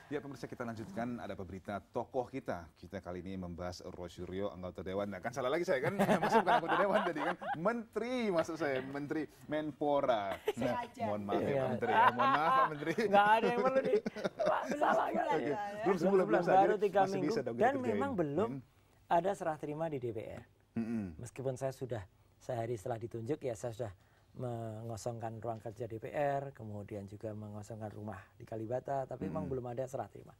Ya pemirsa, kita lanjutkan, ada berita tokoh kita. Kita kali ini membahas Roy Suryo, anggota Dewan. Nah kan salah lagi saya kan, masuk bukan anggota Dewan tadi kan. Menteri, maksud saya, Menteri Menpora. Nah, mohon maaf ya Pak Menteri ya, mohon maaf Pak Menteri. Nggak ada yang perlu di, salah kan. Belum sebulan, baru 3 masih minggu. bisa dong kita Dan kerjain. memang belum ada serah terima di DPR. Meskipun saya sudah sehari setelah ditunjuk, ya saya sudah mengosongkan ruang kerja DPR, kemudian juga mengosongkan rumah di Kalibata, tapi memang belum ada serah terima.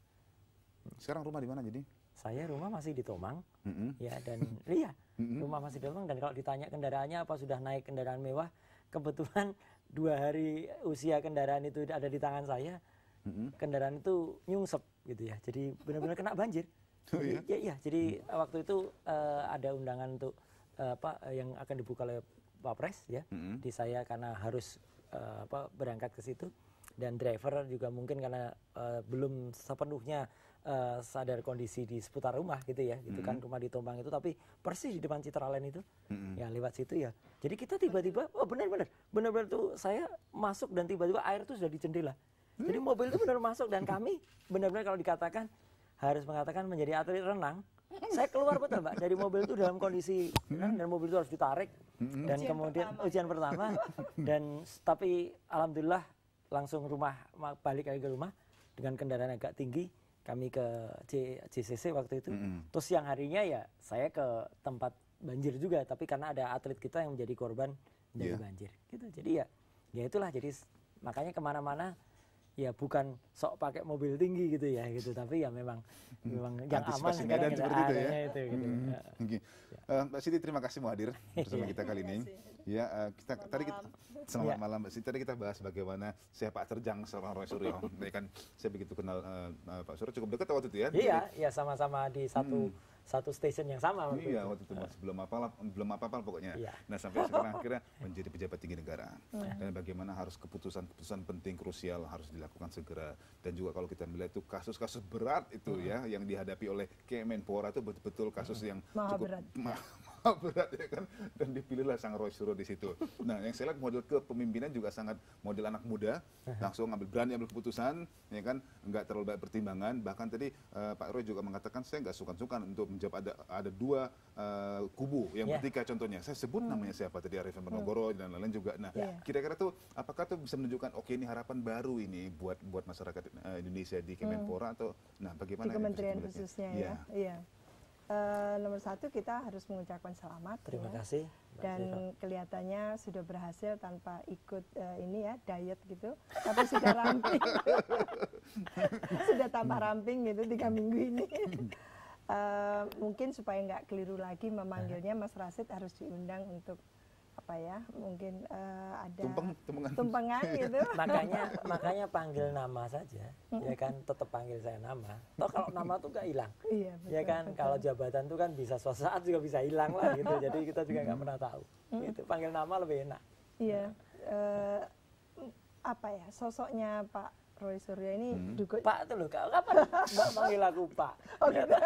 Sekarang rumah di mana jadi? Saya rumah masih di Tomang, ya, dan iya, rumah masih di Tomang. Dan kalau ditanya kendaraannya apa, sudah naik kendaraan mewah, kebetulan 2 hari usia kendaraan itu ada di tangan saya, kendaraan itu nyungsep gitu ya, jadi benar-benar kena banjir. Jadi, iya, jadi waktu itu ada undangan untuk yang akan dibuka oleh Wapres ya, di saya karena harus berangkat ke situ, dan driver juga mungkin karena belum sepenuhnya sadar kondisi di seputar rumah gitu ya, gitu kan, rumah di Tombang itu tapi persis di depan Citraland itu, ya lewat situ ya. Jadi kita tiba-tiba, oh benar-benar tuh saya masuk dan tiba-tiba air tuh sudah di jendela. Jadi mobil itu benar masuk dan kami benar-benar kalau dikatakan harus mengatakan menjadi atlet renang. Saya keluar betul Mbak dari mobil itu dalam kondisi dan mobil itu harus ditarik dan kemudian ujian pertama dan tapi alhamdulillah langsung balik lagi ke rumah dengan kendaraan agak tinggi, kami ke JCC waktu itu. Terus siang harinya ya saya ke tempat banjir juga, tapi karena ada atlet kita yang menjadi korban dari banjir gitu. Jadi ya itulah, jadi makanya kemana-mana ya bukan sok pakai mobil tinggi gitu ya gitu, tapi ya memang yang aman sekarang seperti itu ya. Itu, gitu. Mbak Siti, terima kasih mau hadir bersama kita kali ini. Ya, selamat malam Mbak Siti. Tadi kita bahas bagaimana sepak terjang seorang Roy Suryo. Kan saya begitu kenal Pak Suryo cukup dekat waktu itu ya. Iya, sama-sama di satu stasiun yang sama waktu iya, itu. waktu itu masih belum apa-apa pokoknya. Iya. Nah, sampai sekarang akhirnya menjadi pejabat tinggi negara. Dan bagaimana harus keputusan penting krusial harus dilakukan segera. Dan juga kalau kita melihat itu kasus-kasus berat itu ya yang dihadapi oleh Kemenpora itu betul-betul kasus yang cukup berat ya kan, dan dipilihlah sang Roy Suryo di situ. Nah, yang saya lihat model kepemimpinan juga sangat model anak muda, langsung berani ambil keputusan, ya kan, nggak terlalu banyak pertimbangan. Bahkan tadi Pak Roy juga mengatakan saya nggak sungkan-sungkan untuk menjawab ada 2 kubu yang bertikai contohnya. Saya sebut namanya siapa tadi, Arifin Monogoro dan lain-lain juga. Nah, kira-kira tuh apakah tuh bisa menunjukkan oke ini harapan baru ini buat masyarakat Indonesia di Kemenpora atau bagaimana di kementerian khususnya ya. Iya. Nomor 1 kita harus mengucapkan selamat. Terima kasih. Dan kelihatannya sudah berhasil tanpa ikut diet gitu, tapi sudah ramping, sudah tambah ramping gitu 3 minggu ini. Mungkin supaya nggak keliru lagi memanggilnya, Mas Rasid harus diundang untuk mungkin ada tumpengan gitu. makanya panggil nama saja, ya kan, tetap panggil saya nama. Toh kalau nama tuh nggak hilang, iya, betul, ya kan. Betul. Kalau jabatan tuh kan bisa suatu saat juga bisa hilang lah gitu. Jadi kita juga nggak pernah tahu. Itu panggil nama lebih enak. Iya, sosoknya Pak Roy Suryo ini juga. Pak tuh loh, kapan Mbak panggil aku Pak? Oh gitu.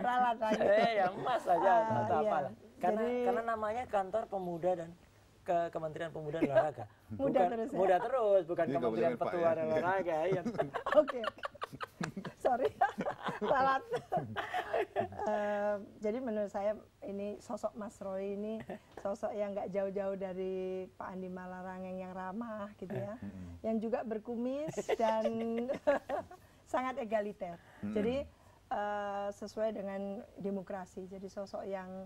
Ralat lagi. Ya Mas aja atau iya. apalah. Karena namanya Kantor Pemuda dan Kementerian Pemuda dan Olahraga. Muda terus, bukan Kementerian Petua dan Olahraga. Ya. Oke. Sorry, salah. Jadi menurut saya ini sosok Mas Roy ini sosok yang nggak jauh-jauh dari Pak Andi Malarangeng yang ramah gitu ya, yang juga berkumis dan sangat egaliter. Jadi sesuai dengan demokrasi. Jadi sosok yang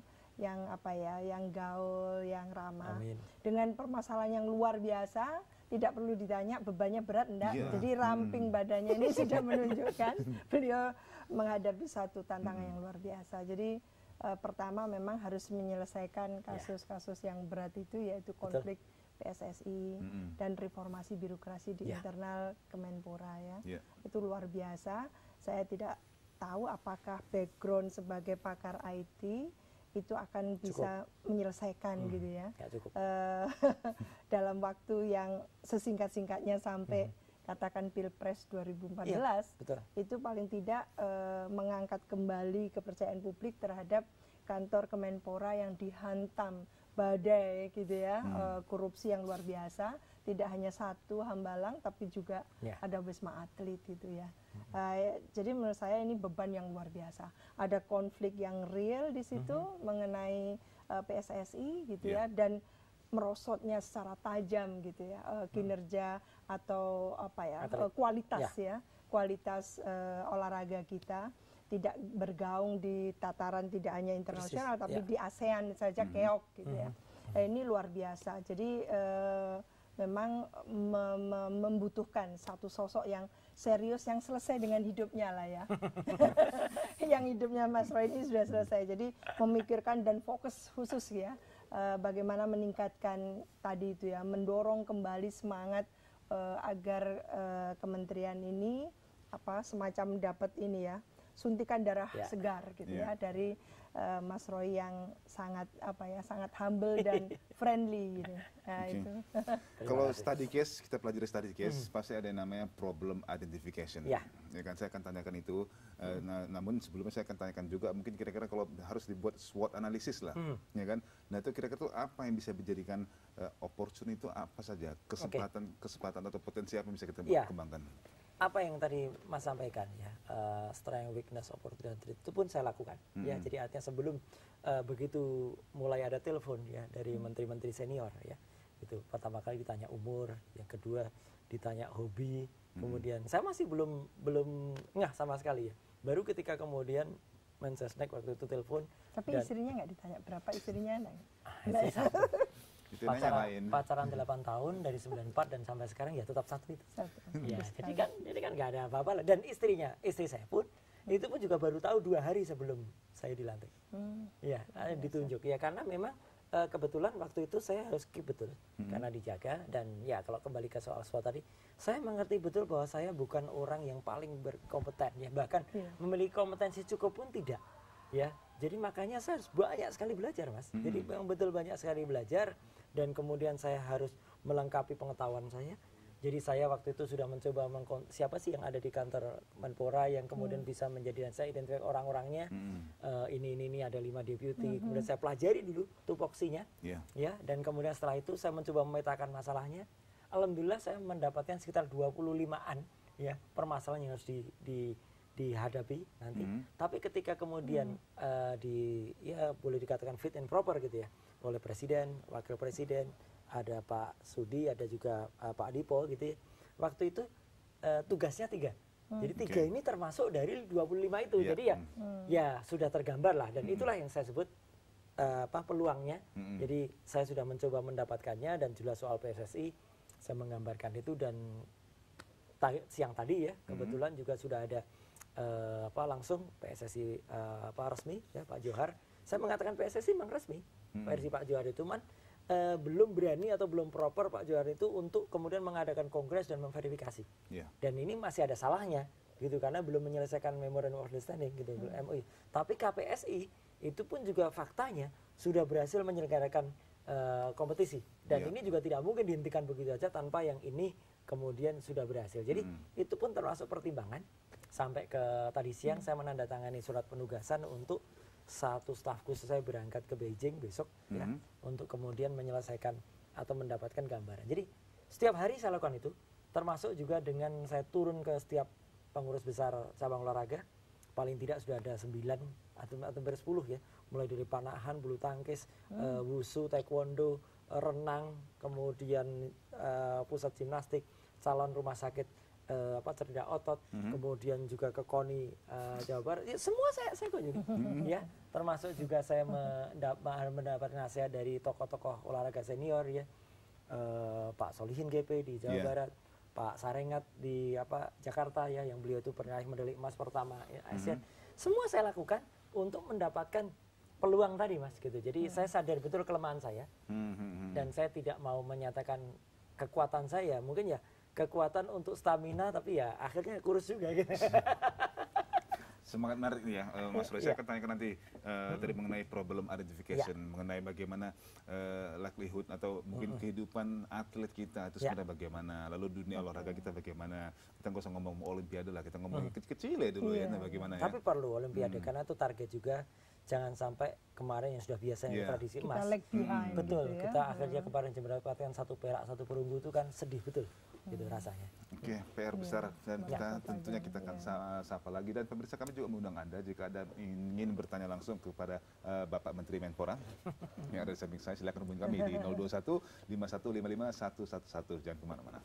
gaul, yang ramah. Amin. Dengan permasalahan yang luar biasa, tidak perlu ditanya bebannya berat enggak. Jadi ramping badannya ini sudah menunjukkan beliau menghadapi satu tantangan yang luar biasa. Jadi pertama memang harus menyelesaikan kasus-kasus yang berat itu, yaitu konflik PSSI dan reformasi birokrasi di internal Kemenpora ya. Itu luar biasa. Saya tidak tahu apakah background sebagai pakar IT itu akan bisa menyelesaikan gitu ya, dalam waktu yang sesingkat-singkatnya sampai katakan Pilpres 2014, itu paling tidak mengangkat kembali kepercayaan publik terhadap kantor Kemenpora yang dihantam badai gitu ya, korupsi yang luar biasa, tidak hanya satu Hambalang tapi juga ada Wisma Atlet gitu ya. Jadi menurut saya ini beban yang luar biasa. Ada konflik yang real di situ mengenai PSSI gitu ya, dan merosotnya secara tajam gitu ya kinerja atau apa ya kualitas kualitas olahraga kita tidak bergaung di tataran tidak hanya internasional tapi di ASEAN saja keok gitu ya. Ini luar biasa. Jadi memang membutuhkan satu sosok yang serius yang selesai dengan hidupnya lah ya. Yang hidupnya Mas Roy ini sudah selesai. Jadi memikirkan dan fokus khusus ya bagaimana meningkatkan tadi itu ya, mendorong kembali semangat agar kementerian ini semacam dapat ini ya, suntikan darah segar gitu ya dari Mas Roy yang sangat sangat humble dan friendly gitu. Nah, itu. Kalau study case, kita pelajari study case, pasti ada yang namanya problem identification. Ya kan, saya akan tanyakan itu. Namun sebelumnya saya akan tanyakan juga, mungkin kira-kira kalau harus dibuat SWOT analisis lah, ya kan. Nah itu kira-kira tuh apa yang bisa dijadikan opportunity itu apa saja, kesempatan atau potensi apa yang bisa kita kembangkan? Apa yang tadi Mas sampaikan ya, strength, weakness, opportunity itu pun saya lakukan. Ya, jadi artinya sebelum begitu mulai ada telepon ya dari menteri-menteri senior ya, itu pertama kali ditanya umur, yang kedua ditanya hobi, kemudian saya masih belum ngeh sama sekali ya. Baru ketika kemudian Mensesnek waktu itu telepon. Tapi istrinya nggak ditanya berapa istrinya? Pacaran 8 tahun dari 94 dan sampai sekarang ya tetap satu itu. Ya, jadi kan nggak ada apa-apa lah. Dan istri saya pun itu pun juga baru tahu 2 hari sebelum saya dilantik. Ya, ditunjuk ya, karena memang kebetulan waktu itu saya harus keep betul karena dijaga. Dan ya kalau kembali ke soal SWOT tadi, saya mengerti betul bahwa saya bukan orang yang paling berkompeten ya, bahkan memiliki kompetensi cukup pun tidak ya. Jadi makanya saya harus banyak sekali belajar, Mas. Jadi memang betul banyak sekali belajar, dan kemudian saya harus melengkapi pengetahuan saya. Jadi saya waktu itu sudah mencoba siapa sih yang ada di kantor Menpora yang kemudian bisa menjadi, dan saya identifikasi orang-orangnya. Ini ada 5 deputi. Kemudian saya pelajari dulu tupoksinya, ya. Dan kemudian setelah itu saya mencoba memetakan masalahnya. Alhamdulillah saya mendapatkan sekitar 25-an ya permasalahan yang harus dihadapi nanti. Tapi ketika kemudian boleh dikatakan fit and proper gitu ya, oleh presiden, wakil presiden, ada Pak Sudi, ada juga Pak Dipo gitu ya. Waktu itu tugasnya 3. Jadi 3 ini termasuk dari 25 itu. Jadi ya sudah tergambar lah, dan itulah yang saya sebut peluangnya. Jadi saya sudah mencoba mendapatkannya, dan juga soal PSSI saya menggambarkan itu. Dan siang tadi ya kebetulan juga sudah ada langsung PSSI resmi ya, Pak Johar. Saya mengatakan PSSI memang resmi versi Pak Johar itu, belum berani atau belum proper Pak Johar itu untuk kemudian mengadakan kongres dan memverifikasi. Dan ini masih ada salahnya gitu, karena belum menyelesaikan Memorandum of Understanding gitu, MOU. Tapi KPSI itu pun juga faktanya sudah berhasil menyelenggarakan kompetisi, dan ini juga tidak mungkin dihentikan begitu saja tanpa yang ini kemudian sudah berhasil. Jadi itu pun termasuk pertimbangan. Sampai ke tadi siang saya menandatangani surat penugasan untuk satu stafku saya berangkat ke Beijing besok ya, untuk kemudian menyelesaikan atau mendapatkan gambaran. Jadi setiap hari saya lakukan itu, termasuk juga dengan saya turun ke setiap pengurus besar cabang olahraga. Paling tidak sudah ada 9 atau 10 ya, mulai dari panahan, bulu tangkis, wusu, taekwondo, renang, kemudian pusat gimnastik, calon rumah sakit cerdas otot, kemudian juga ke KONI Jawa Barat, ya, semua saya kunjungi, ya, termasuk juga saya mendapat nasihat dari tokoh-tokoh olahraga senior ya, Pak Solihin GP di Jawa Barat, Pak Sarengat di Jakarta ya, yang beliau itu pernah medali emas pertama ya, ASEAN. Semua saya lakukan untuk mendapatkan peluang tadi, Mas, gitu. Jadi saya sadar betul kelemahan saya, dan saya tidak mau menyatakan kekuatan saya, mungkin ya kekuatan untuk stamina, tapi ya akhirnya kurus juga gitu. Semangat menarik nih ya, Mas Roy. Saya akan tanyakan nanti tadi mengenai problem identification, mengenai bagaimana livelihood atau mungkin kehidupan atlet kita itu sebenarnya bagaimana, lalu dunia olahraga kita bagaimana. Kita nggak usah ngomong olimpiade lah, kita ngomong kecil-kecil ya dulu ya, bagaimana ya. Tapi perlu olimpiade karena itu target juga. Jangan sampai kemarin yang sudah biasa yang tradisi emas. Kita lag behind. Betul, gitu ya. kita akhirnya kemarin mendapatkan 1 perak 1 perunggu itu kan sedih betul, gitu rasanya. Oke, PR besar dan kita tentunya kita akan sapa lagi, dan pemirsa kami juga mengundang Anda jika ada ingin bertanya langsung kepada Bapak Menteri Menpora yang ada di samping saya, silakan hubungi kami di 021 5155 111. Jangan kemana-mana.